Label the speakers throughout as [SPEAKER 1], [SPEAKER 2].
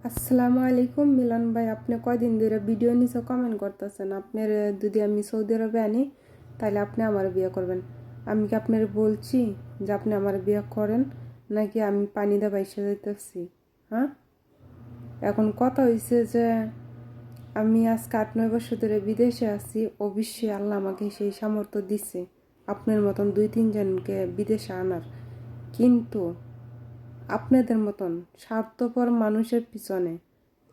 [SPEAKER 1] আসসালামু আলাইকুম মিলন ভাই, আপনি কয়দিন ধরে ভিডিও নিচে কমেন্ট করতেছেন। আপনার যদি আমি সৌদি আরবে আনি তাহলে আপনি আমার বিয়ে করবেন। আমি কি আপনার বলছি যে আপনি আমার বিয়ে করেন, নাকি আমি পানি দিয়ে বাইসে যাইতেছি? হ্যাঁ, এখন কথা হয়েছে যে আমি আজকে 8-9 বছর ধরে বিদেশে আছি। অবশ্যই আল্লাহ আমাকে সেই সামর্থ্য দিচ্ছে আপনার মতন 2-3 জনকে বিদেশে আনার। কিন্তু আপনাদের মতন স্বার্থপর মানুষের পিছনে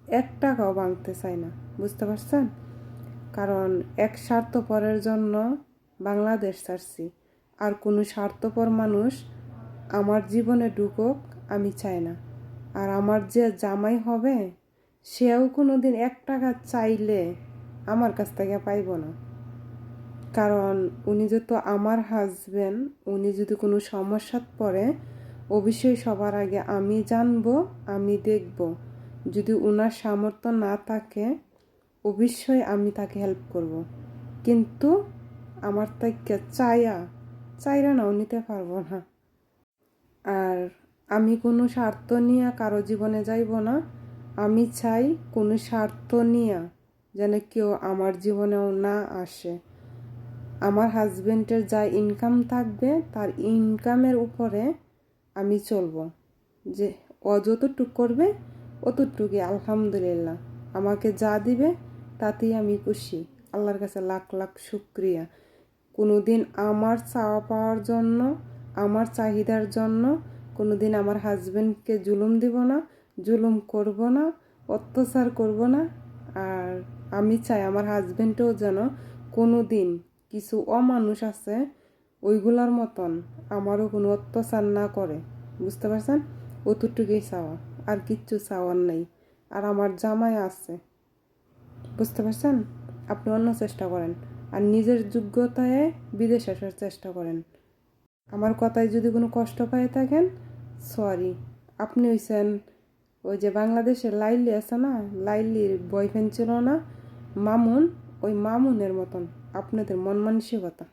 [SPEAKER 1] 1 টাকাও ভাঙতে চাই না, বুঝতে পারছেন? কারণ এক স্বার্থপরের জন্য বাংলাদেশ ছাড়ছি, আর কোনো স্বার্থপর মানুষ আমার জীবনে ঢুকুক আমি চাই না। আর আমার যে জামাই হবে সেও কোনো দিন 1 টাকা চাইলে আমার কাছ থেকে পাইব না। কারণ উনি যেহেতু আমার হাজবেন্ড, উনি যদি কোনো সমস্যাত পড়ে অবশ্যই সবার আগে আমি জানবো, আমি দেখব। যদি উনার সামর্থ্য না থাকে অবশ্যই আমি তাকে হেল্প করব। কিন্তু আমার থেকে চাইরা নাও নিতে পারবো না। আর আমি কোনো স্বার্থ নিয়ে কারো জীবনে যাইব না। আমি চাই কোনো স্বার্থ নিয়ে যেন কেউ আমার জীবনেও না আসে। আমার হাজবেন্ডের যা ইনকাম থাকবে তার ইনকামের উপরে আমি চলবো। যে ও যতটুক করবে অতটুকুই আলহামদুলিল্লাহ। আমাকে যা দিবে তাতেই আমি খুশি। আল্লাহর কাছে লাখ লাখ শুক্রিয়া। কোনো দিন আমার চাওয়া পাওয়ার জন্য, আমার চাহিদার জন্য কোনো দিন আমার হাজবেন্ডকে জুলুম দিব না, জুলুম করব না, অত্যাচার করব না। আর আমি চাই আমার হাজবেন্ডও যেন কোনো দিন কিছু অমানুষ আছে ওইগুলোর মতন আমারও কোনো অত্যাচার না করে, বুঝতে পারছেন? অতটুকুই চাওয়া, আর কিচ্ছু চাওয়ার নেই। আর আমার জামাই আছে, বুঝতে পারছেন? আপনি অন্য চেষ্টা করেন, আর নিজের যোগ্যতায় বিদেশ আসার চেষ্টা করেন। আমার কথায় যদি কোনো কষ্ট পেয়ে থাকেন, সরি। আপনি হইছেন ওই যে বাংলাদেশের লাইলি আছে না, লাইলির বয়ফ্রেন্ড ছিল না মামুন, ওই মামুনের মতন আপনাদের মন মানসিকতা।